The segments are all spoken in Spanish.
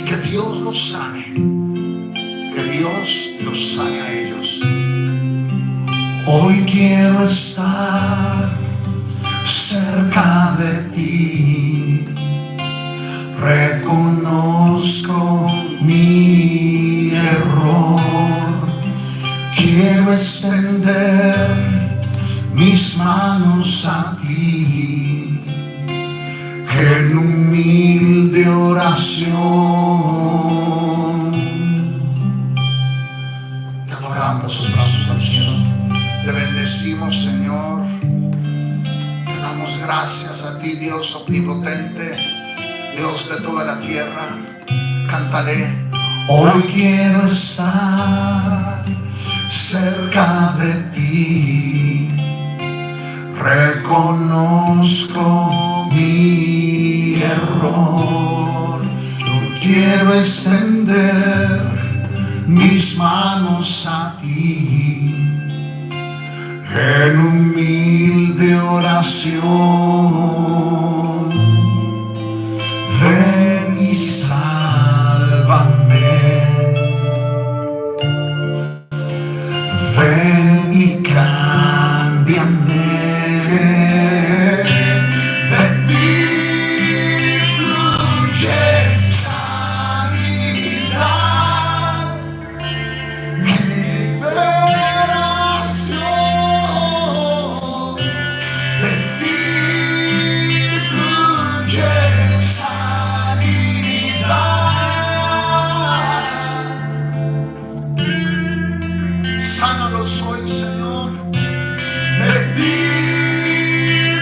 que Dios los sane, que Dios los sane a ellos. Hoy quiero estar cerca de ti, reconozco mi error, quiero extender mis manos a ti en humilde oración. Te adoramos, Señor, te bendecimos, Señor. Te damos gracias a ti, Dios omnipotente, Dios de toda la tierra. Cantaré: hoy quiero estar cerca de ti, reconozco mi error, yo quiero extender mis manos a ti en humilde oración. Ven y sálvame, ven y cámbiame. De ti fluye sanidad, liberación. De ti fluye sanidad. Sánalos hoy, Señor. De ti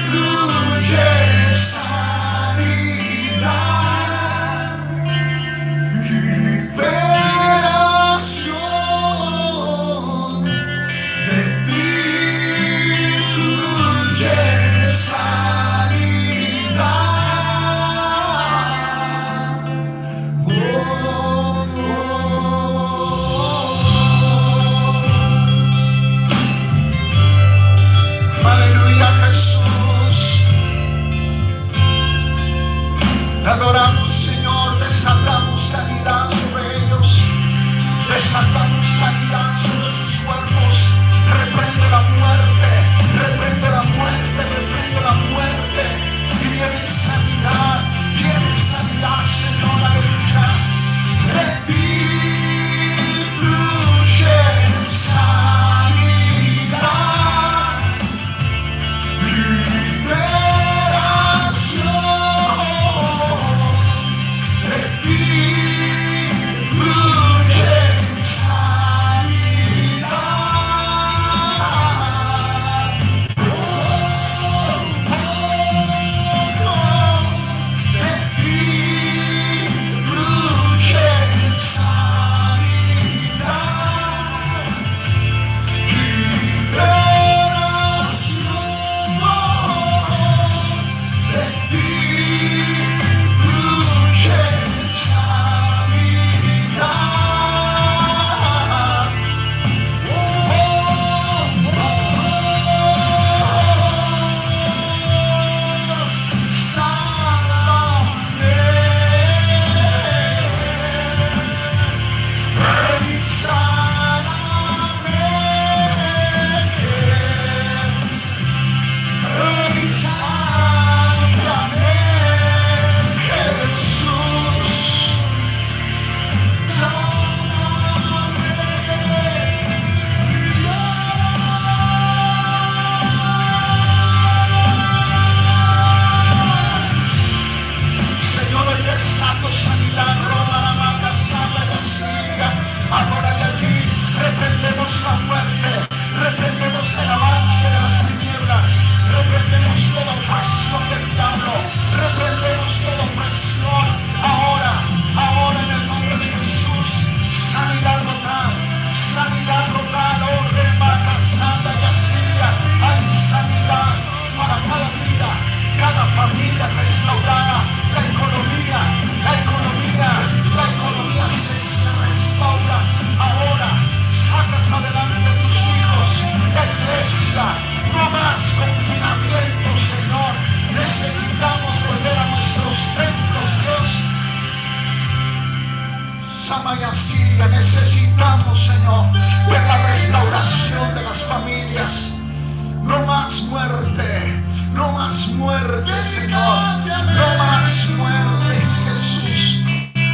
fluye sanidad, liberación. De ti fluye sanidad. Oh, oh, oh. Aleluya, Jesús. Te adoramos, Señor. Desatamos sanidad sobre ellos. Desatamos sanidad sobre sus cuerpos. Reprendo la muerte. Reprendo la muerte. Reprendo la muerte. Y viene sanidad. Viene sanidad, Señor. Aleluya. De ti fluye sanidad, liberación. De ti fluye sanidad. Oh, oh, oh. De ti fluye sanidad, liberación. De ti fluye sanidad. Oh, oh, oh. Sálvame. Ven y sáname. Ven y sándame, Jesús. Sáname. Señor, hoy desato sanidad. Roma, la marca, santa, la siga. Ahora de aquí reprendemos la muerte, reprendemos el avance de las tinieblas, reprendemos toda opresión del diablo, reprendemos toda opresión. Ahora en el nombre de Jesús, sanidad total, orden, vaca, santa, y asiria. Hay sanidad para cada vida, cada familia restaurada, la economía Samaya Siria, necesitamos, Señor, ver la restauración de las familias. No más muerte, no más muerte, Señor. No más muertes, Jesús.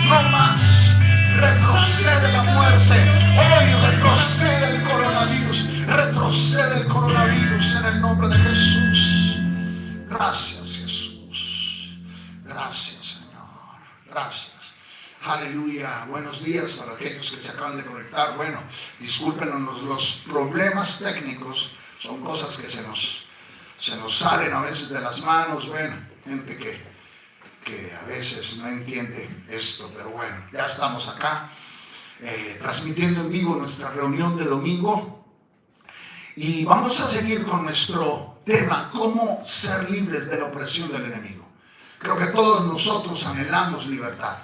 No más. Retrocede la muerte. Hoy retrocede el coronavirus. Retrocede el coronavirus en el nombre de Jesús. Gracias, Jesús. Gracias, Señor. Gracias. Aleluya. Buenos días para aquellos que se acaban de conectar. Bueno, discúlpenos los problemas técnicos. Son cosas que se nos salen a veces de las manos. Bueno, gente que a veces no entiende esto, pero bueno, ya estamos acá transmitiendo en vivo nuestra reunión de domingo y vamos a seguir con nuestro tema, cómo ser libres de la opresión del enemigo. Creo que todos nosotros anhelamos libertad.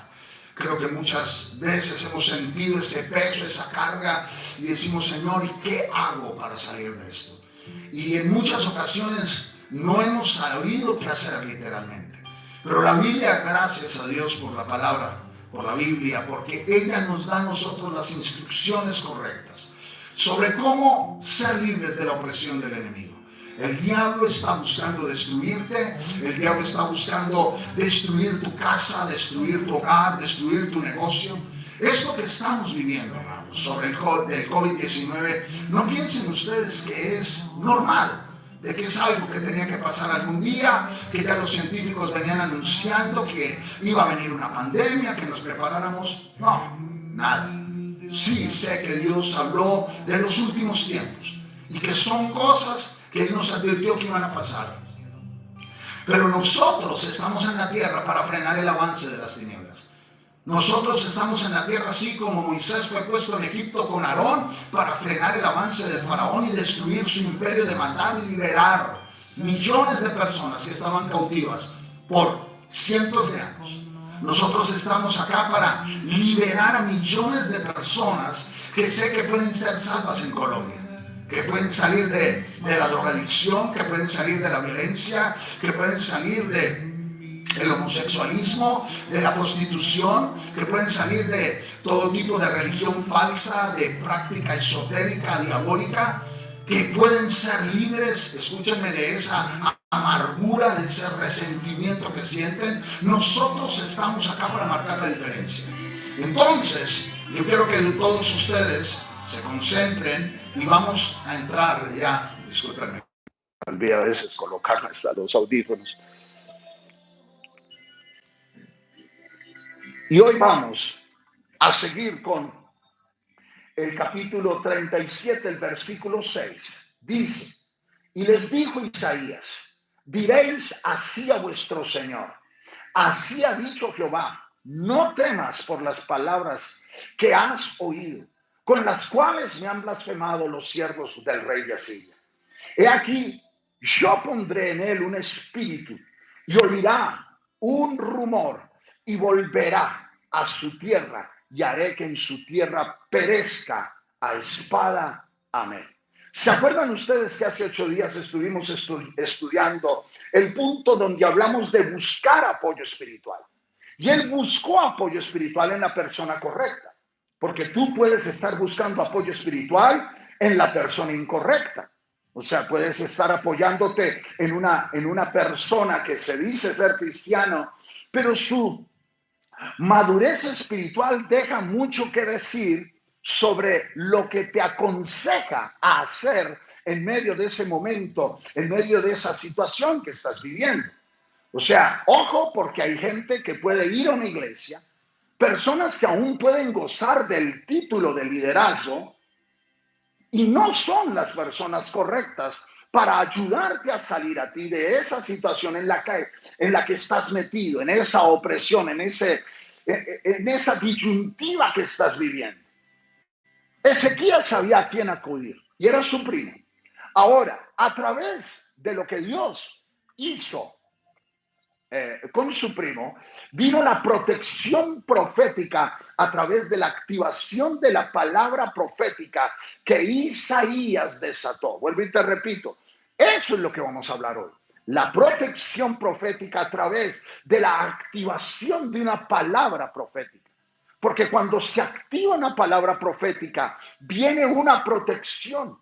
Creo que muchas veces hemos sentido ese peso, esa carga y decimos, Señor, ¿y qué hago para salir de esto? Y en muchas ocasiones no hemos sabido qué hacer literalmente. Pero la Biblia, gracias a Dios por la palabra, por la Biblia, porque ella nos da a nosotros las instrucciones correctas sobre cómo ser libres de la opresión del enemigo. El diablo está buscando destruirte, el diablo está buscando destruir tu casa, destruir tu hogar, destruir tu negocio. Esto que estamos viviendo, hermanos, sobre el COVID-19, no piensen ustedes que es normal, de que es algo que tenía que pasar algún día, que ya los científicos venían anunciando que iba a venir una pandemia, que nos preparáramos. No, nada. Sí sé que Dios habló de los últimos tiempos y que son cosas que Él nos advirtió que iban a pasar. Pero nosotros estamos en la tierra para frenar el avance de las tinieblas. Nosotros estamos en la tierra así como Moisés fue puesto en Egipto con Aarón para frenar el avance del faraón y destruir su imperio de maldad y liberar millones de personas que estaban cautivas por cientos de años. Nosotros estamos acá para liberar a millones de personas que sé que pueden ser salvas en Colombia, que pueden salir de la drogadicción, que pueden salir de la violencia, que pueden salir del homosexualismo, de la prostitución, que pueden salir de todo tipo de religión falsa, de práctica esotérica, diabólica, que pueden ser libres, escúchenme, de esa amargura, de ese resentimiento que sienten. Nosotros estamos acá para marcar la diferencia. Entonces, yo quiero que todos ustedes se concentren y vamos a entrar ya. Discúlpenme, me olvido a veces colocar los audífonos. Y hoy vamos a seguir con el capítulo 37, el versículo 6. Dice, y les dijo Isaías, diréis así a vuestro Señor, así ha dicho Jehová, no temas por las palabras que has oído, con las cuales me han blasfemado los siervos del rey de Asiria. He aquí, yo pondré en él un espíritu y oirá un rumor y volverá a su tierra y haré que en su tierra perezca a espada. Amén. ¿Se acuerdan ustedes que hace 8 días estuvimos estudiando el punto donde hablamos de buscar apoyo espiritual? Y él buscó apoyo espiritual en la persona correcta, porque tú puedes estar buscando apoyo espiritual en la persona incorrecta. O sea, puedes estar apoyándote en una persona que se dice ser cristiano, pero su madurez espiritual deja mucho que decir sobre lo que te aconseja a hacer en medio de ese momento, en medio de esa situación que estás viviendo. O sea, ojo, porque hay gente que puede ir a una iglesia, personas que aún pueden gozar del título de liderazgo y no son las personas correctas para ayudarte a salir a ti de esa situación en la que estás metido, en esa opresión, en esa disyuntiva que estás viviendo. Ezequías sabía a quién acudir y era su primo. Ahora, a través de lo que Dios hizo con su primo, vino la protección profética a través de la activación de la palabra profética que Isaías desató. Vuelvo y te repito, eso es lo que vamos a hablar hoy. La protección profética a través de la activación de una palabra profética. Porque cuando se activa una palabra profética, viene una protección.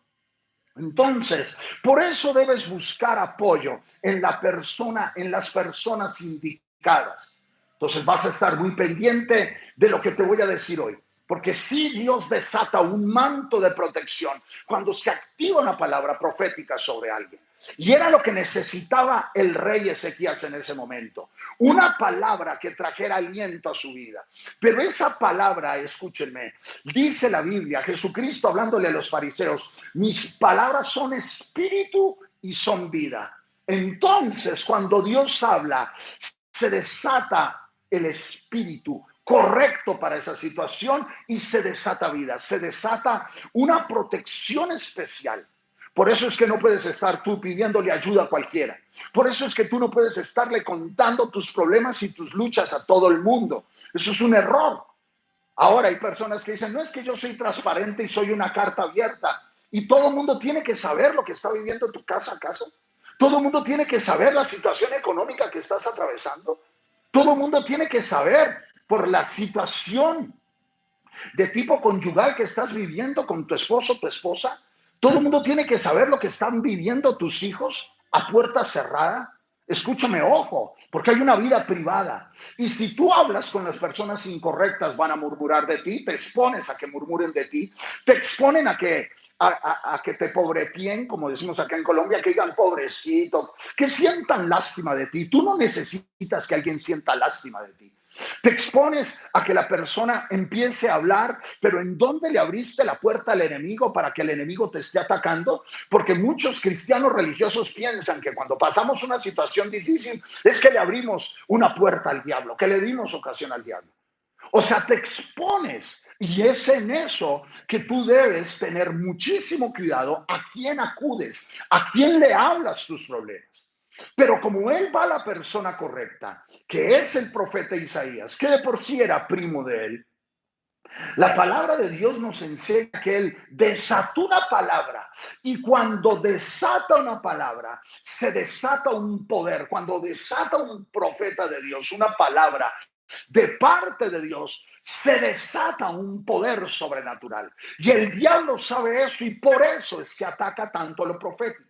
Entonces, por eso debes buscar apoyo en la persona, en las personas indicadas. Entonces vas a estar muy pendiente de lo que te voy a decir hoy. Porque si Dios desata un manto de protección cuando se activa una palabra profética sobre alguien. Y era lo que necesitaba el rey Ezequías en ese momento. Una palabra que trajera aliento a su vida. Pero esa palabra, escúchenme, dice la Biblia, Jesucristo hablándole a los fariseos, mis palabras son espíritu y son vida. Entonces, cuando Dios habla, se desata el espíritu correcto para esa situación y se desata vida, se desata una protección especial. Por eso es que no puedes estar tú pidiéndole ayuda a cualquiera. Por eso es que tú no puedes estarle contando tus problemas y tus luchas a todo el mundo. Eso es un error. Ahora hay personas que dicen, no es que yo soy transparente y soy una carta abierta. Y todo el mundo tiene que saber lo que está viviendo tu casa, ¿acaso? Todo el mundo tiene que saber la situación económica que estás atravesando. Todo el mundo tiene que saber por la situación de tipo conyugal que estás viviendo con tu esposo, tu esposa. Todo el mundo tiene que saber lo que están viviendo tus hijos a puerta cerrada. Escúchame, ojo, porque hay una vida privada. Y si tú hablas con las personas incorrectas, van a murmurar de ti, te expones a que murmuren de ti, te exponen a que te pobretien, como decimos acá en Colombia, que digan pobrecito, que sientan lástima de ti. Tú no necesitas que alguien sienta lástima de ti. Te expones a que la persona empiece a hablar, pero ¿en dónde le abriste la puerta al enemigo para que el enemigo te esté atacando? Porque muchos cristianos religiosos piensan que cuando pasamos una situación difícil es que le abrimos una puerta al diablo, que le dimos ocasión al diablo. O sea, te expones y es en eso que tú debes tener muchísimo cuidado a quién acudes, a quién le hablas tus problemas. Pero como él va a la persona correcta, que es el profeta Isaías, que de por sí era primo de él, la palabra de Dios nos enseña que él desató una palabra y cuando desata una palabra, se desata un poder. Cuando desata un profeta de Dios, una palabra de parte de Dios, se desata un poder sobrenatural. Y el diablo sabe eso y por eso es que ataca tanto a lo profético.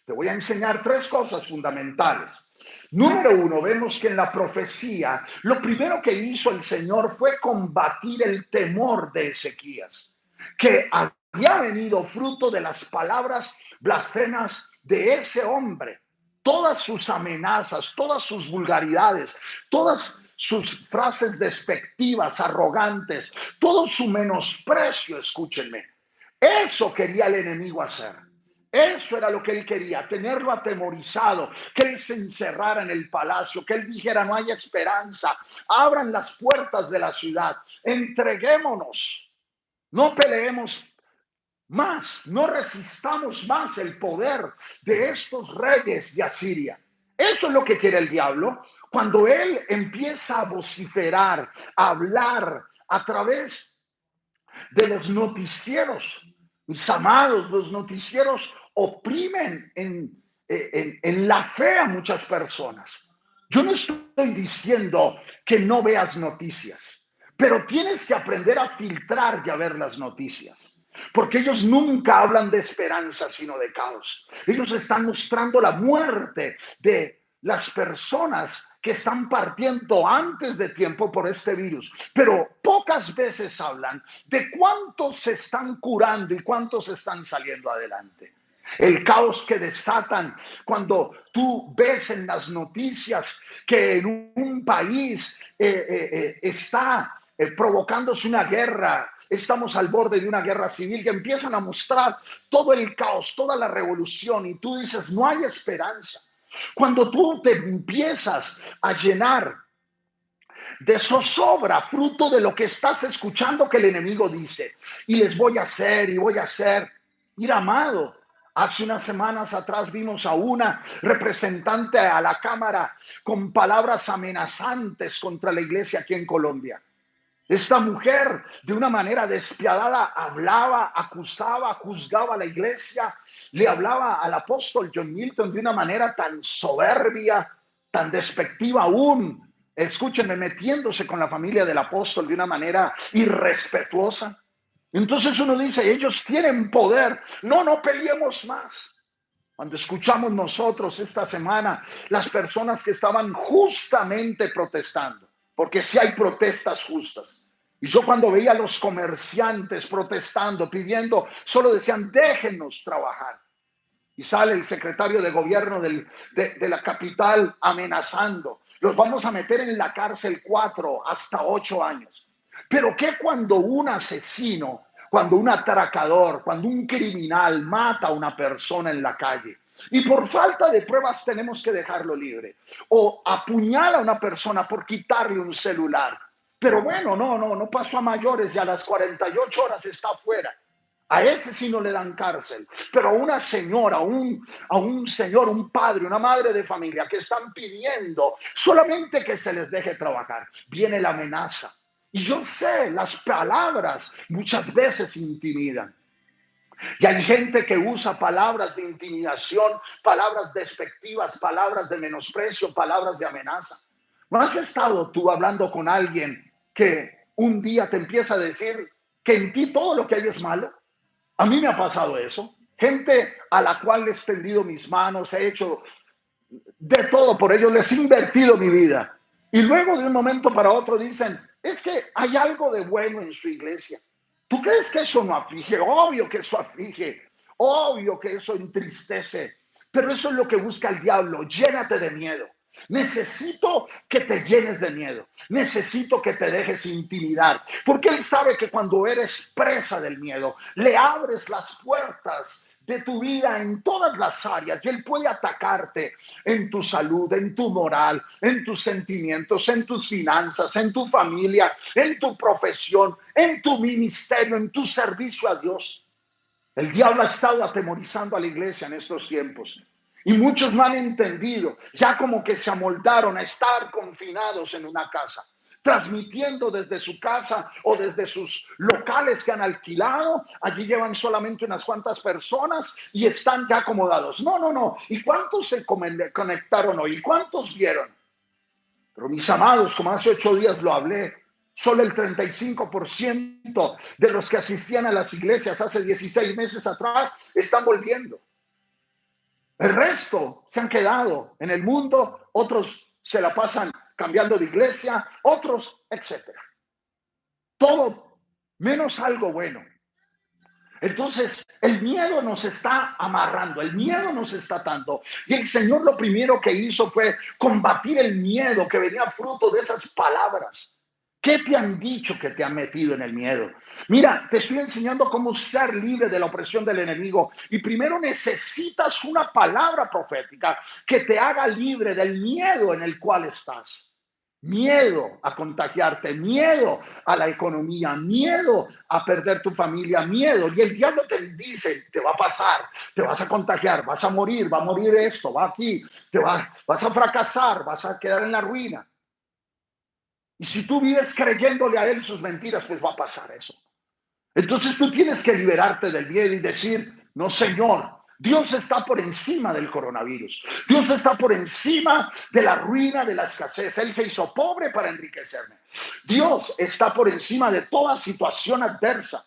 Te voy a enseñar tres cosas fundamentales. Número uno, vemos que en la profecía, lo primero que hizo el Señor fue combatir el temor de Ezequías, que había venido fruto de las palabras blasfemas de ese hombre. Todas sus amenazas, todas sus vulgaridades, todas sus frases despectivas, arrogantes, todo su menosprecio, escúchenme. Eso quería el enemigo hacer. Eso era lo que él quería, tenerlo atemorizado, que él se encerrara en el palacio, que él dijera no hay esperanza, abran las puertas de la ciudad, entreguémonos, no peleemos más, no resistamos más el poder de estos reyes de Asiria. Eso es lo que quiere el diablo. Cuando él empieza a vociferar, a hablar a través de los noticieros, mis amados, los noticieros oprimen en la fe a muchas personas. Yo no estoy diciendo que no veas noticias, pero tienes que aprender a filtrar y a ver las noticias. Porque ellos nunca hablan de esperanza, sino de caos. Ellos están mostrando la muerte de las personas que están partiendo antes de tiempo por este virus, pero pocas veces hablan de cuántos se están curando y cuántos están saliendo adelante. El caos que desatan cuando tú ves en las noticias que en un país está provocándose una guerra, estamos al borde de una guerra civil, que empiezan a mostrar todo el caos, toda la revolución y tú dices no hay esperanza. Cuando tú te empiezas a llenar de zozobra, fruto de lo que estás escuchando que el enemigo dice, y les voy a hacer y voy a hacer. Mira, amado, hace unas semanas atrás vimos a una representante a la Cámara con palabras amenazantes contra la iglesia aquí en Colombia. Esta mujer de una manera despiadada hablaba, acusaba, juzgaba a la iglesia, le hablaba al apóstol John Milton de una manera tan soberbia, tan despectiva aún escúchenme, metiéndose con la familia del apóstol de una manera irrespetuosa. Entonces uno dice, ellos tienen poder. No, no peleemos más. Cuando escuchamos nosotros esta semana las personas que estaban justamente protestando, porque sí hay protestas justas. Y yo cuando veía a los comerciantes protestando, pidiendo, solo decían, déjenos trabajar. Y sale el secretario de gobierno de la capital amenazando. Los vamos a meter en la cárcel 4 hasta 8 años. Pero ¿qué cuando un asesino, cuando un atracador, cuando un criminal mata a una persona en la calle? Y por falta de pruebas tenemos que dejarlo libre. O apuñala a una persona por quitarle un celular. Pero bueno, no pasó a mayores y a las 48 horas está afuera. A ese sí no le dan cárcel, pero a una señora, a un señor, un padre, una madre de familia que están pidiendo solamente que se les deje trabajar, viene la amenaza. Y yo sé, las palabras muchas veces intimidan. Y hay gente que usa palabras de intimidación, palabras despectivas, palabras de menosprecio, palabras de amenaza. ¿No has estado tú hablando con alguien que un día te empieza a decir que en ti todo lo que hay es malo? A mí me ha pasado eso. Gente a la cual le he extendido mis manos, he hecho de todo por ellos, les he invertido mi vida. Y luego de un momento para otro dicen, es que hay algo de bueno en su iglesia. ¿Tú crees que eso no aflige? Obvio que eso aflige. Obvio que eso entristece. Pero eso es lo que busca el diablo. Llénate de miedo. Necesito que te llenes de miedo. Necesito que te dejes intimidar. Porque él sabe que cuando eres presa del miedo, le abres las puertas de tu vida en todas las áreas y él puede atacarte en tu salud, en tu moral, en tus sentimientos, en tus finanzas, en tu familia, en tu profesión, en tu ministerio, en tu servicio a Dios. El diablo ha estado atemorizando a la iglesia en estos tiempos. Y muchos no han entendido, ya como que se amoldaron a estar confinados en una casa, transmitiendo desde su casa o desde sus locales que han alquilado. Allí llevan solamente unas cuantas personas y están ya acomodados. No. ¿Y cuántos se conectaron hoy? ¿Y cuántos vieron? Pero mis amados, como hace 8 días lo hablé, solo el 35% de los que asistían a las iglesias hace 16 meses atrás están volviendo. El resto se han quedado en el mundo, otros se la pasan cambiando de iglesia, otros, etcétera. Todo menos algo bueno. Entonces, el miedo nos está amarrando, el miedo nos está atando. Y el Señor lo primero que hizo fue combatir el miedo que venía fruto de esas palabras. ¿Qué te han dicho que te han metido en el miedo? Mira, te estoy enseñando cómo ser libre de la opresión del enemigo. Y primero necesitas una palabra profética que te haga libre del miedo en el cual estás. Miedo a contagiarte, miedo a la economía, miedo a perder tu familia, miedo. Y el diablo te dice, te va a pasar, te vas a contagiar, vas a morir, va a morir esto, va aquí, vas a fracasar, vas a quedar en la ruina. Y si tú vives creyéndole a él sus mentiras, pues va a pasar eso. Entonces tú tienes que liberarte del miedo y decir, no, Señor, Dios está por encima del coronavirus. Dios está por encima de la ruina, de la escasez. Él se hizo pobre para enriquecerme. Dios está por encima de toda situación adversa.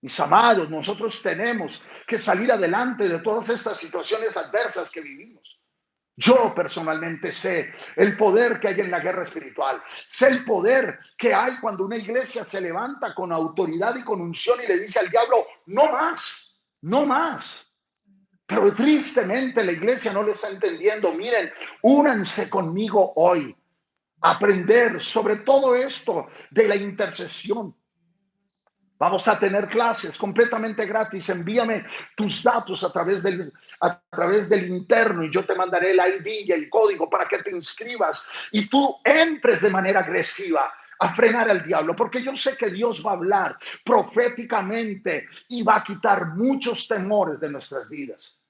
Mis amados, nosotros tenemos que salir adelante de todas estas situaciones adversas que vivimos. Yo personalmente sé el poder que hay en la guerra espiritual. Sé el poder que hay cuando una iglesia se levanta con autoridad y con unción y le dice al diablo, no más, no más. Pero tristemente la iglesia no lo está entendiendo. Miren, únanse conmigo hoy a aprender sobre todo esto de la intercesión. Vamos a tener clases completamente gratis. Envíame tus datos a través del interno y yo te mandaré el ID y el código para que te inscribas y tú entres de manera agresiva a frenar al diablo, porque yo sé que Dios va a hablar proféticamente y va a quitar muchos temores de nuestras vidas.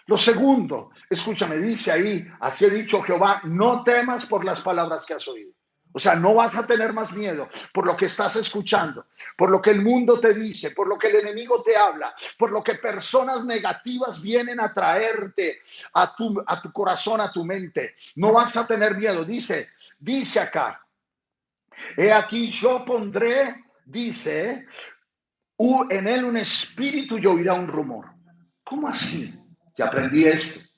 Lo segundo, escúchame, dice ahí, así ha dicho Jehová, no temas por las palabras que has oído. O sea, no vas a tener más miedo por lo que estás escuchando, por lo que el mundo te dice, por lo que el enemigo te habla, por lo que personas negativas vienen a traerte a tu corazón, a tu mente. No vas a tener miedo. Dice acá, he aquí yo pondré, dice, en él un espíritu y oirá un rumor. ¿Cómo así? Que aprendí esto.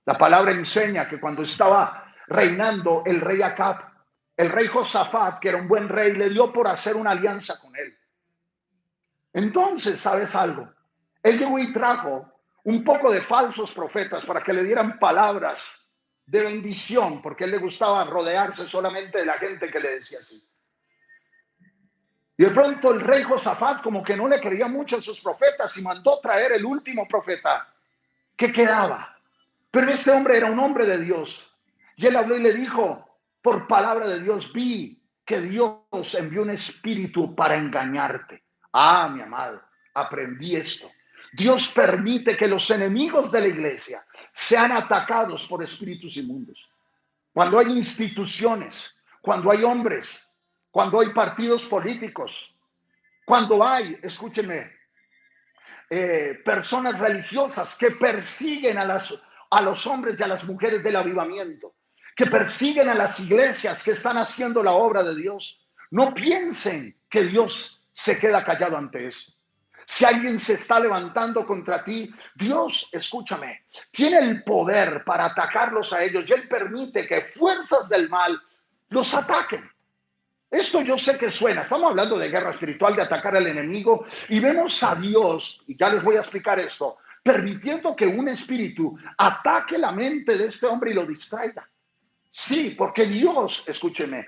La palabra enseña que cuando estaba reinando el rey Acab, el rey Josafat, que era un buen rey, le dio por hacer una alianza con él. Entonces, ¿sabes algo? Él llegó y trajo un poco de falsos profetas para que le dieran palabras de bendición, porque a él le gustaba rodearse solamente de la gente que le decía así. Y de pronto el rey Josafat como que no le creía mucho a sus profetas y mandó traer el último profeta que quedaba. Pero este hombre era un hombre de Dios. Y él habló y le dijo, por palabra de Dios, vi que Dios envió un espíritu para engañarte. Ah, mi amado, aprendí esto. Dios permite que los enemigos de la iglesia sean atacados por espíritus inmundos. Cuando hay instituciones, cuando hay hombres, cuando hay partidos políticos, cuando hay, escúchenme, personas religiosas que persiguen a los hombres y a las mujeres del avivamiento, que persiguen a las iglesias que están haciendo la obra de Dios. No piensen que Dios se queda callado ante esto. Si alguien se está levantando contra ti, Dios, escúchame, tiene el poder para atacarlos a ellos y Él permite que fuerzas del mal los ataquen. Esto yo sé que suena, estamos hablando de guerra espiritual, de atacar al enemigo, y vemos a Dios, y ya les voy a explicar esto, permitiendo que un espíritu ataque la mente de este hombre y lo distraiga. Sí, porque Dios, escúcheme,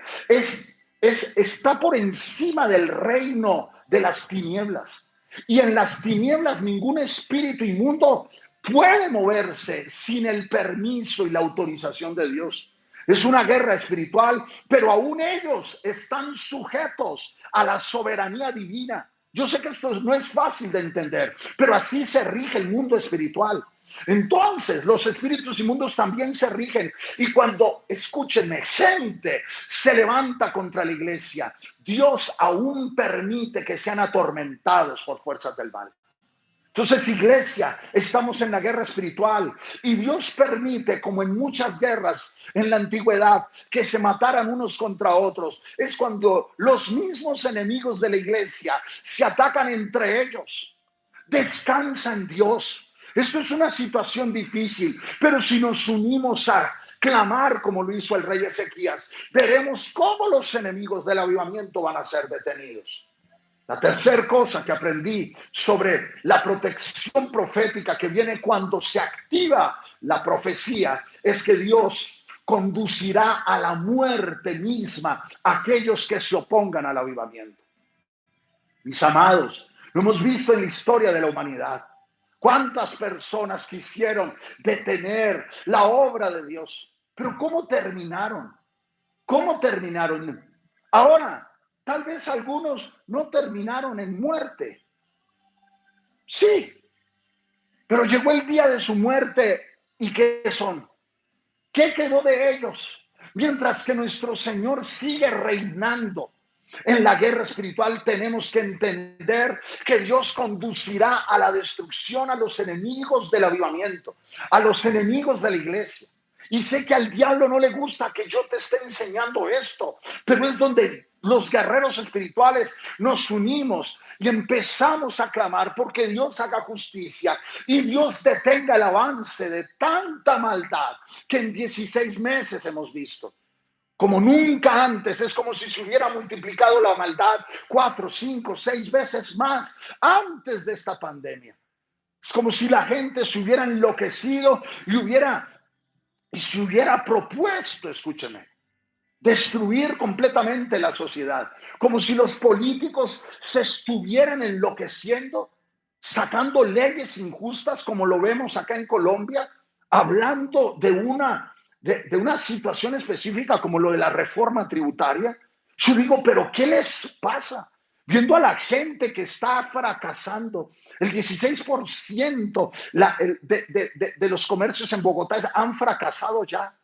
está por encima del reino de las tinieblas. Y en las tinieblas ningún espíritu inmundo puede moverse sin el permiso y la autorización de Dios. Es una guerra espiritual, pero aún ellos están sujetos a la soberanía divina. Yo sé que esto no es fácil de entender, pero así se rige el mundo espiritual. Entonces, los espíritus inmundos también se rigen. Y cuando, escúchenme, gente se levanta contra la iglesia, Dios aún permite que sean atormentados por fuerzas del mal. Entonces, iglesia, estamos en la guerra espiritual y Dios permite, como en muchas guerras en la antigüedad, que se mataran unos contra otros. Es cuando los mismos enemigos de la iglesia se atacan entre ellos. Descansa en Dios. Esto es una situación difícil, pero si nos unimos a clamar como lo hizo el rey Ezequías, veremos cómo los enemigos del avivamiento van a ser detenidos. La tercera cosa que aprendí sobre la protección profética que viene cuando se activa la profecía es que Dios conducirá a la muerte misma a aquellos que se opongan al avivamiento. Mis amados, lo hemos visto en la historia de la humanidad. ¿Cuántas personas quisieron detener la obra de Dios? Pero ¿cómo terminaron? ¿Cómo terminaron? Ahora, tal vez algunos no terminaron en muerte. Sí, pero llegó el día de su muerte. ¿Y qué son? ¿Qué quedó de ellos? Mientras que nuestro Señor sigue reinando en la guerra espiritual, tenemos que entender que Dios conducirá a la destrucción a los enemigos del avivamiento, a los enemigos de la iglesia. Y sé que al diablo no le gusta que yo te esté enseñando esto, pero es donde los guerreros espirituales nos unimos y empezamos a clamar porque Dios haga justicia y Dios detenga el avance de tanta maldad que en 16 meses hemos visto. Como nunca antes, es como si se hubiera multiplicado la maldad 4, 5, 6 veces más antes de esta pandemia. Es como si la gente se hubiera enloquecido y se hubiera propuesto, escúcheme, destruir completamente la sociedad, como si los políticos se estuvieran enloqueciendo, sacando leyes injustas como lo vemos acá en Colombia, hablando de una situación específica como lo de la reforma tributaria. Yo digo, pero ¿qué les pasa? Viendo a la gente que está fracasando, el 16% de los comercios en Bogotá han fracasado ya.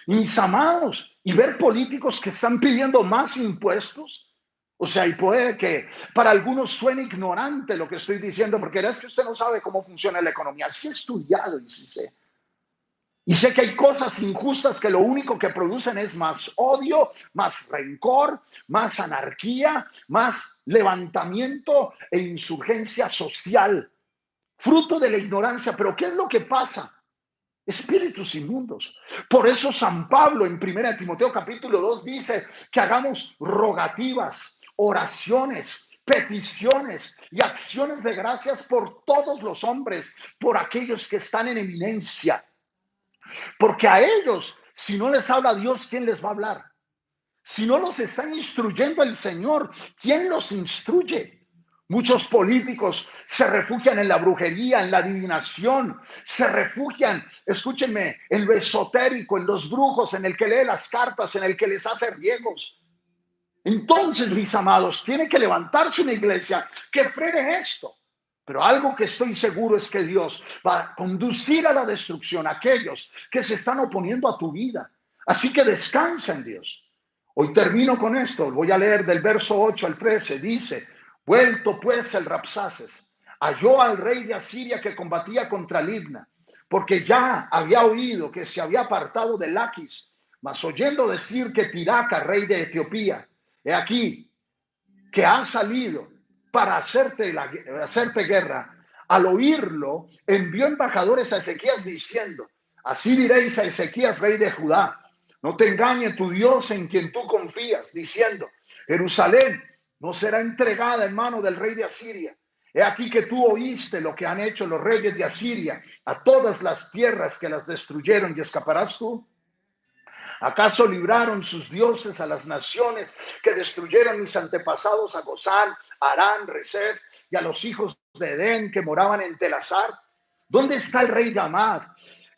Mis amados, y ver políticos que están pidiendo más impuestos. O sea, y puede que para algunos suene ignorante lo que estoy diciendo, porque es que usted no sabe cómo funciona la economía. Sí he estudiado y sí sé. Y sé que hay cosas injustas que lo único que producen es más odio, más rencor, más anarquía, más levantamiento e insurgencia social, fruto de la ignorancia. Pero ¿qué es lo que pasa? Espíritus inmundos. Por eso San Pablo en 1 Timoteo capítulo 2 dice que hagamos rogativas, oraciones, peticiones y acciones de gracias por todos los hombres, por aquellos que están en eminencia. Porque a ellos, si no les habla Dios, ¿quién les va a hablar? Si no los está instruyendo el Señor, ¿quién los instruye? Muchos políticos se refugian en la brujería, en la adivinación, se refugian, escúchenme, en lo esotérico, en los brujos, en el que lee las cartas, en el que les hace riegos. Entonces, mis amados, tiene que levantarse una iglesia que frene esto. Pero algo que estoy seguro es que Dios va a conducir a la destrucción a aquellos que se están oponiendo a tu vida. Así que descansa en Dios. Hoy termino con esto. Voy a leer del verso 8 al 13. Dice, vuelto pues el Rabsaces, halló al rey de Asiria que combatía contra Libna, porque ya había oído que se había apartado de Laquis, mas oyendo decir que Tiraca, rey de Etiopía, he aquí que ha salido para hacerte guerra. Al oírlo, envió embajadores a Ezequías diciendo, así diréis a Ezequías, rey de Judá, no te engañe tu Dios en quien tú confías, diciendo, Jerusalén no será entregada en mano del rey de Asiria. He aquí que tú oíste lo que han hecho los reyes de Asiria a todas las tierras que las destruyeron, y escaparás tú. ¿Acaso libraron sus dioses a las naciones que destruyeron mis antepasados, a Gozán, Arán, Resef y a los hijos de Edén que moraban en Telasar? ¿Dónde está el rey de Amad,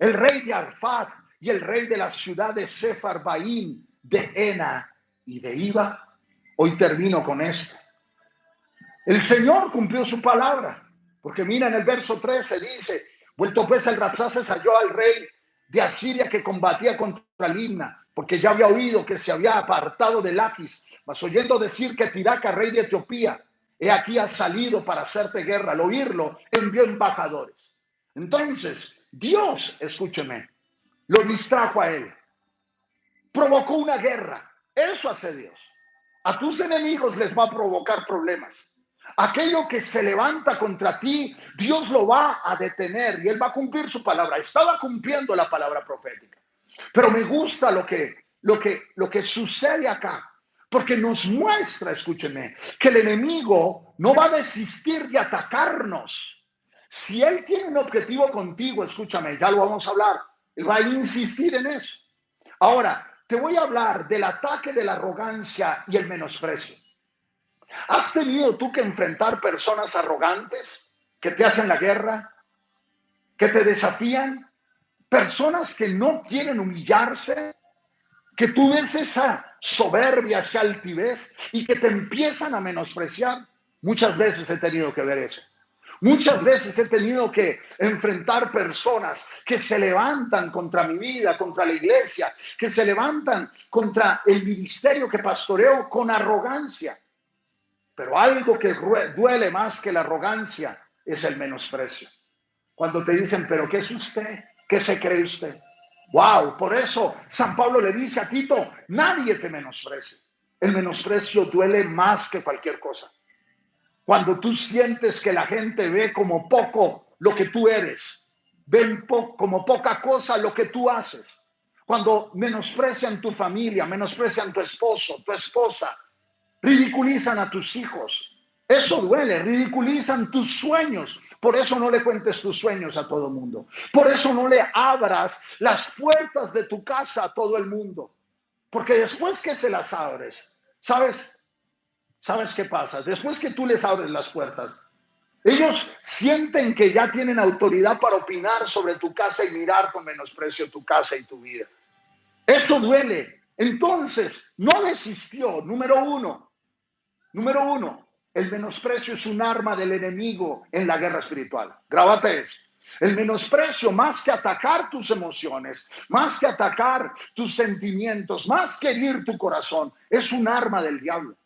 el rey de Arfad y el rey de la ciudad de Sefarbaim, de Ena y de Iba? Hoy termino con esto. El Señor cumplió su palabra, porque mira en el verso 13 dice, vuelto pues el Rabsaces halló al rey de Asiria que combatía contra Libna, porque ya había oído que se había apartado de Laquis, mas oyendo decir que Tiraca, rey de Etiopía, he aquí ha salido para hacerte guerra. Al oírlo, envió embajadores. Entonces, Dios, escúcheme, lo distrajo a él, provocó una guerra. Eso hace Dios. A tus enemigos les va a provocar problemas. Aquello que se levanta contra ti, Dios lo va a detener y Él va a cumplir su palabra. Estaba cumpliendo la palabra profética. Pero me gusta lo que sucede acá, porque nos muestra, escúcheme, que el enemigo no va a desistir de atacarnos. Si Él tiene un objetivo contigo, escúchame, ya lo vamos a hablar, Él va a insistir en eso. Ahora, te voy a hablar del ataque de la arrogancia y el menosprecio. ¿Has tenido tú que enfrentar personas arrogantes que te hacen la guerra, que te desafían? Personas que no quieren humillarse, que tú ves esa soberbia, esa altivez y que te empiezan a menospreciar. Muchas veces he tenido que ver eso. Muchas veces he tenido que enfrentar personas que se levantan contra mi vida, contra la iglesia, que se levantan contra el ministerio que pastoreo con arrogancia. Pero algo que duele más que la arrogancia es el menosprecio. Cuando te dicen, ¿pero qué es usted? ¿Qué se cree usted? Wow, por eso San Pablo le dice a Tito, nadie te menosprecie. El menosprecio duele más que cualquier cosa. Cuando tú sientes que la gente ve como poco lo que tú eres, ven como poca cosa lo que tú haces. Cuando menosprecian tu familia, menosprecian tu esposo, tu esposa, ridiculizan a tus hijos. Eso duele, ridiculizan tus sueños. Por eso no le cuentes tus sueños a todo el mundo. Por eso no le abras las puertas de tu casa a todo el mundo. Porque después que se las abres, ¿sabes qué pasa? Después que tú les abres las puertas, ellos sienten que ya tienen autoridad para opinar sobre tu casa y mirar con menosprecio tu casa y tu vida. Eso duele. Entonces, no desistió. Número uno, el menosprecio es un arma del enemigo en la guerra espiritual. Grábate eso. El menosprecio, más que atacar tus emociones, más que atacar tus sentimientos, más que herir tu corazón, es un arma del diablo.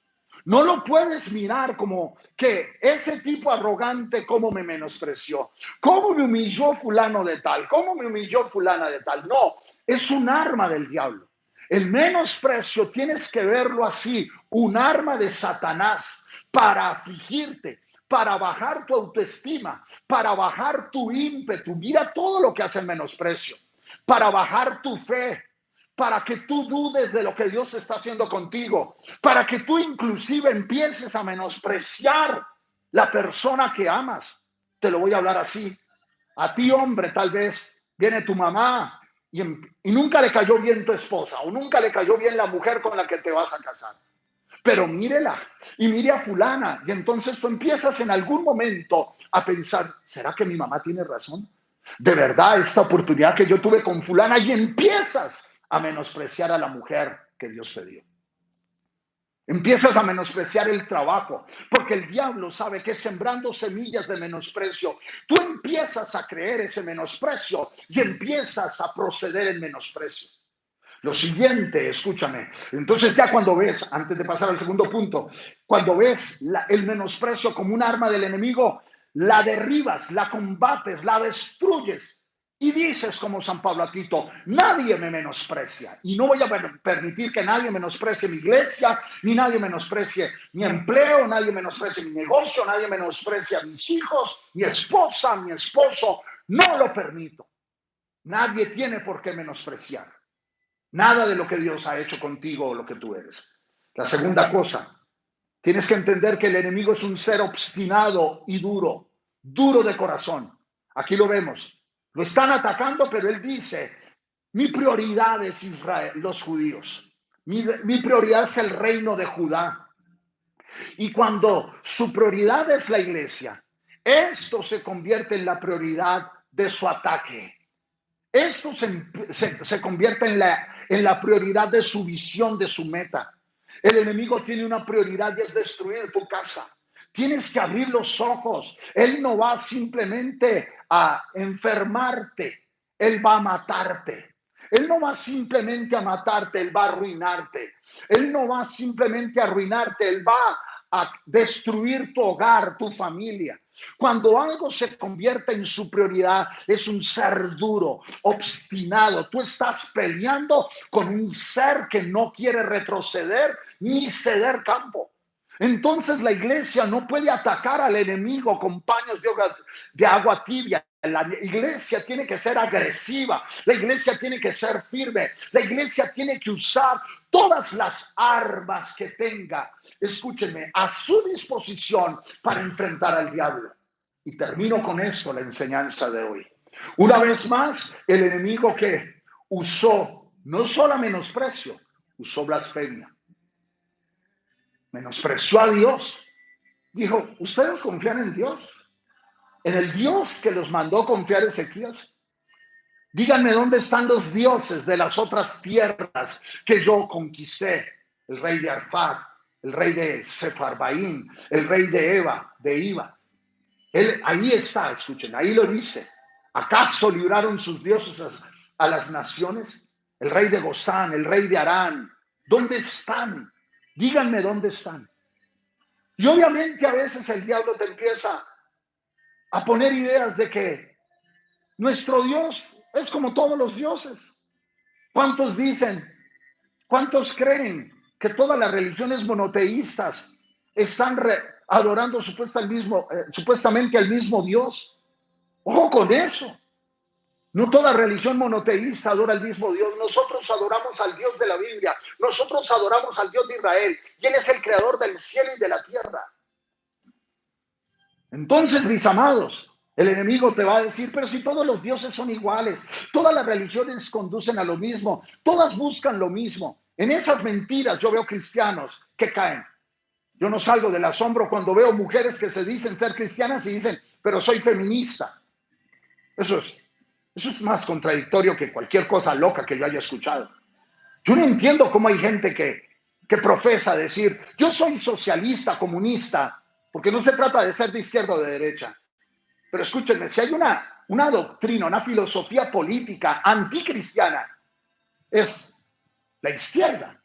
No lo puedes mirar como que ese tipo arrogante, cómo me menospreció, cómo me humilló fulano de tal, cómo me humilló fulana de tal. No, es un arma del diablo. El menosprecio tienes que verlo así, un arma de Satanás para afligirte, para bajar tu autoestima, para bajar tu ímpetu. Mira todo lo que hace el menosprecio, para bajar tu fe, para que tú dudes de lo que Dios está haciendo contigo, para que tú inclusive empieces a menospreciar la persona que amas. Te lo voy a hablar así. A ti, hombre, tal vez viene tu mamá y nunca le cayó bien tu esposa o nunca le cayó bien la mujer con la que te vas a casar. Pero mírela y mire a fulana y entonces tú empiezas en algún momento a pensar, ¿será que mi mamá tiene razón? De verdad, esta oportunidad que yo tuve con fulana, y empiezas a menospreciar a la mujer que Dios te dio. Empiezas a menospreciar el trabajo, porque el diablo sabe que sembrando semillas de menosprecio, tú empiezas a creer ese menosprecio y empiezas a proceder en menosprecio. Lo siguiente, escúchame, entonces ya cuando ves, antes de pasar al segundo punto, cuando ves el menosprecio como un arma del enemigo, la derribas, la combates, la destruyes. Y dices como San Pablo a Tito, nadie me menosprecia y no voy a permitir que nadie menosprecie mi iglesia, ni nadie menosprecie mi empleo, nadie menosprecie mi negocio, nadie menosprecie a mis hijos, mi esposa, mi esposo, no lo permito. Nadie tiene por qué menospreciar nada de lo que Dios ha hecho contigo o lo que tú eres. La segunda cosa, tienes que entender que el enemigo es un ser obstinado y duro de corazón. Aquí lo vemos. Lo están atacando, pero él dice, mi prioridad es Israel, los judíos. Mi prioridad es el reino de Judá. Y cuando su prioridad es la iglesia, esto se convierte en la prioridad de su ataque. Esto se convierte en la prioridad de su visión, de su meta. El enemigo tiene una prioridad y es destruir tu casa. Tienes que abrir los ojos. Él no va simplemente a enfermarte, él va a matarte. Él no va simplemente a matarte, él va a arruinarte. Él no va simplemente a arruinarte, él va a destruir tu hogar, tu familia. Cuando algo se convierte en su prioridad, es un ser duro, obstinado. Tú estás peleando con un ser que no quiere retroceder ni ceder campo. Entonces la iglesia no puede atacar al enemigo con paños de agua tibia. La iglesia tiene que ser agresiva, la iglesia tiene que ser firme, la iglesia tiene que usar todas las armas que tenga, escúchenme, a su disposición para enfrentar al diablo. Y termino con esto la enseñanza de hoy. Una vez más, el enemigo que usó no solo menosprecio, usó blasfemia. Menospreció a Dios. Dijo, ¿ustedes confían en Dios? ¿En el Dios que los mandó confiar Ezequías? Díganme dónde están los dioses de las otras tierras que yo conquisté. El rey de Arfad, el rey de Sefarbaín, el rey de Iva. Él, ahí está, escuchen, ahí lo dice. ¿Acaso libraron sus dioses a las naciones? El rey de Gozán, el rey de Harán. ¿Dónde están? Díganme dónde están. Y obviamente a veces el diablo te empieza a poner ideas de que nuestro Dios es como todos los dioses. ¿Cuántos dicen, cuántos creen que todas las religiones monoteístas están adorando supuestamente al mismo Dios? Ojo con eso. No toda religión monoteísta adora al mismo Dios. Nosotros adoramos al Dios de la Biblia. Nosotros adoramos al Dios de Israel. Y Él es el creador del cielo y de la tierra. Entonces, mis amados, el enemigo te va a decir, pero si todos los dioses son iguales, todas las religiones conducen a lo mismo, todas buscan lo mismo. En esas mentiras yo veo cristianos que caen. Yo no salgo del asombro cuando veo mujeres que se dicen ser cristianas y dicen, pero soy feminista. Eso es más contradictorio que cualquier cosa loca que yo haya escuchado. Yo no entiendo cómo hay gente que profesa decir, yo soy socialista, comunista, porque no se trata de ser de izquierda o de derecha. Pero escúchenme, si hay una doctrina, una filosofía política anticristiana es la izquierda.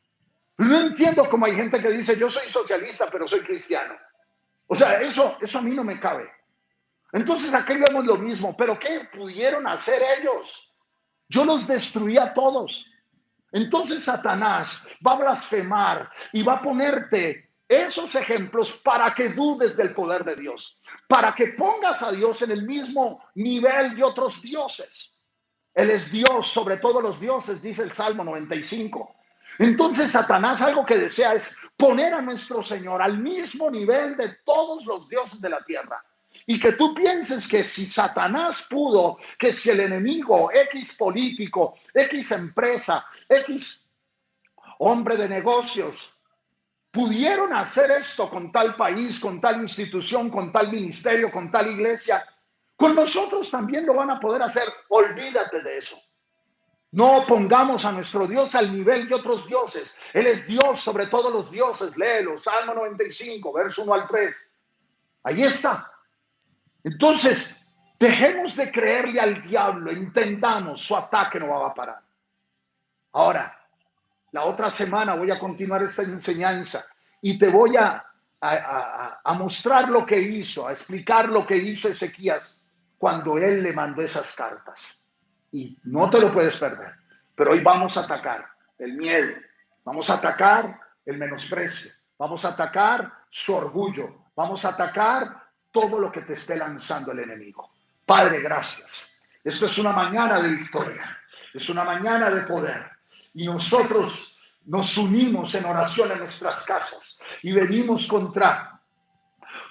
No entiendo cómo hay gente que dice yo soy socialista pero soy cristiano. O sea, eso a mí no me cabe. Entonces aquí vemos lo mismo, pero ¿qué pudieron hacer ellos? Yo los destruí a todos. Entonces Satanás va a blasfemar y va a ponerte esos ejemplos para que dudes del poder de Dios, para que pongas a Dios en el mismo nivel de otros dioses. Él es Dios sobre todos los dioses, dice el Salmo 95. Entonces Satanás algo que desea es poner a nuestro Señor al mismo nivel de todos los dioses de la tierra. Y que tú pienses que si Satanás pudo, que si el enemigo X político, X empresa, X hombre de negocios, pudieron hacer esto con tal país, con tal institución, con tal ministerio, con tal iglesia, con nosotros también lo van a poder hacer. Olvídate de eso. No pongamos a nuestro Dios al nivel de otros dioses. Él es Dios sobre todos los dioses. Léelo, Salmo 95, verso 1 al 3. Ahí está. Entonces, dejemos de creerle al diablo, entendamos, su ataque no va a parar. Ahora, la otra semana voy a continuar esta enseñanza y te voy a mostrar lo que hizo, a explicar lo que hizo Ezequías cuando él le mandó esas cartas. Y no te lo puedes perder. Pero hoy vamos a atacar el miedo, vamos a atacar el menosprecio, vamos a atacar su orgullo, vamos a atacar todo lo que te esté lanzando el enemigo. Padre, gracias. Esto es una mañana de victoria, es una mañana de poder. Y nosotros nos unimos en oración en nuestras casas y venimos contra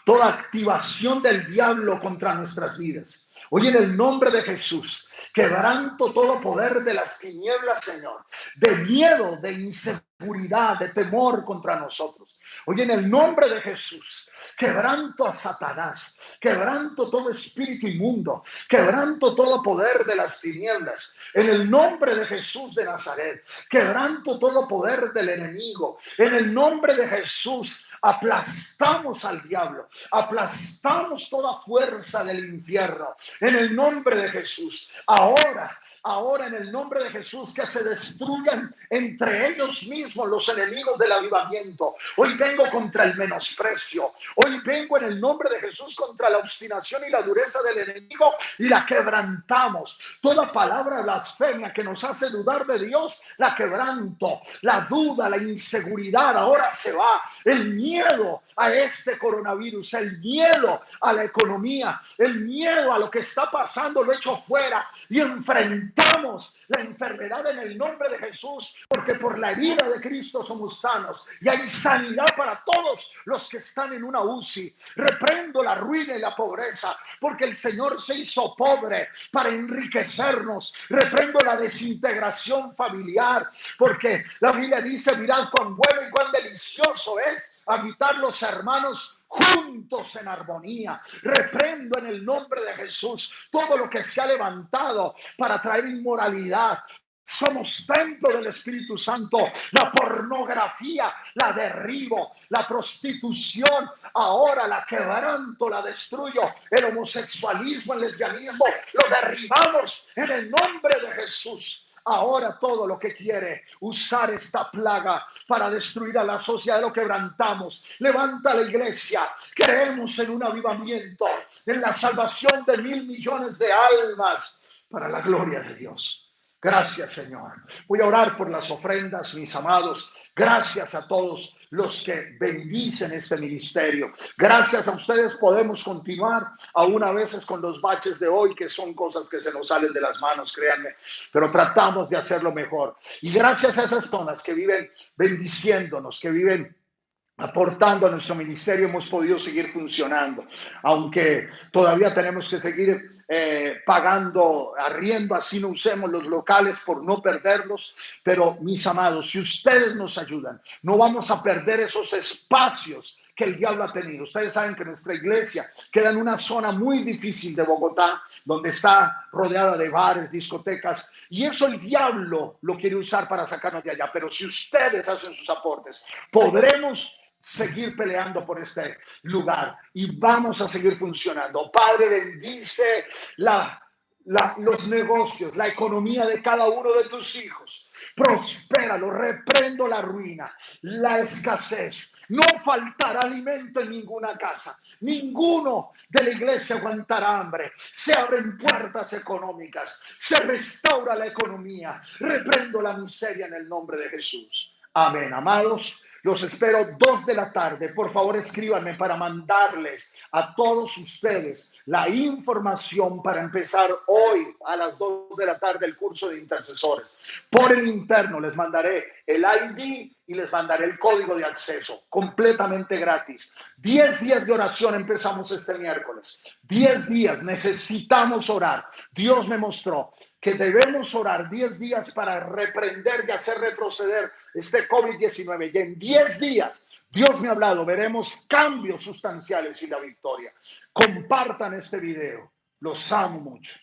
toda activación del diablo contra nuestras vidas. Hoy en el nombre de Jesús, quebranto todo poder de las tinieblas, Señor, de miedo, de inseguridad, de temor contra nosotros. Hoy en el nombre de Jesús, quebranto a Satanás, quebranto todo espíritu inmundo, quebranto todo poder de las tinieblas, en el nombre de Jesús de Nazaret, quebranto todo poder del enemigo, en el nombre de Jesús, aplastamos al diablo, aplastamos toda fuerza del infierno, en el nombre de Jesús. Ahora en el nombre de Jesús, que se destruyan entre ellos mismos los enemigos del avivamiento. Hoy vengo contra el menosprecio, hoy vengo en el nombre de Jesús contra la obstinación y la dureza del enemigo y la quebrantamos. Toda palabra blasfemia que nos hace dudar de Dios, la quebranto. La duda, la inseguridad ahora se va. El miedo a este coronavirus, el miedo a la economía, el miedo a lo que está pasando, lo echo fuera y enfrentamos la enfermedad en el nombre de Jesús, porque por la herida de Cristo somos sanos y hay sanidad para todos los que están en una UCI. Reprendo la ruina y la pobreza, porque el Señor se hizo pobre para enriquecernos. Reprendo la desintegración familiar, porque la Biblia dice: mirad cuán bueno y cuán delicioso es habitar los hermanos juntos en armonía. Reprendo en el nombre de Jesús todo lo que se ha levantado para traer inmoralidad. Somos templo del Espíritu Santo. La pornografía la derribo, la prostitución ahora la quebranto, la destruyo. El homosexualismo, el lesbianismo lo derribamos en el nombre de Jesús. Ahora todo lo que quiere usar esta plaga para destruir a la sociedad lo quebrantamos. Levanta la iglesia. Creemos en un avivamiento, en la salvación de 1,000 millones de almas para la gloria de Dios. Gracias, Señor. Voy a orar por las ofrendas, mis amados. Gracias a todos los que bendicen este ministerio. Gracias a ustedes podemos continuar, aún a veces con los baches de hoy, que son cosas que se nos salen de las manos, créanme, pero tratamos de hacerlo mejor. Y gracias a esas personas que viven bendiciéndonos, que viven aportando a nuestro ministerio, hemos podido seguir funcionando, aunque todavía tenemos que seguir pagando arriendo, así no usemos los locales por no perderlos. Pero mis amados, si ustedes nos ayudan, no vamos a perder esos espacios que el diablo ha tenido. Ustedes saben que nuestra iglesia queda en una zona muy difícil de Bogotá, donde está rodeada de bares, discotecas, y eso el diablo lo quiere usar para sacarnos de allá. Pero si ustedes hacen sus aportes, podremos seguir peleando por este lugar y vamos a seguir funcionando. Padre, bendice la los negocios, la economía de cada uno de tus hijos. Prospéralo, reprendo la ruina, la escasez. No faltará alimento en ninguna casa. Ninguno de la iglesia aguantará hambre. Se abren puertas económicas. Se restaura la economía. Reprendo la miseria en el nombre de Jesús. Amén, amados. Los espero 2 de la tarde. Por favor, escríbanme para mandarles a todos ustedes la información para empezar hoy a las 2 de la tarde el curso de intercesores. Por el interno les mandaré el ID y les mandaré el código de acceso completamente gratis. 10 días de oración empezamos este miércoles. 10 días, necesitamos orar. Dios me mostró que debemos orar 10 días para reprender y hacer retroceder este COVID-19. Y en 10 días, Dios me ha hablado, veremos cambios sustanciales y la victoria. Compartan este video. Los amo mucho.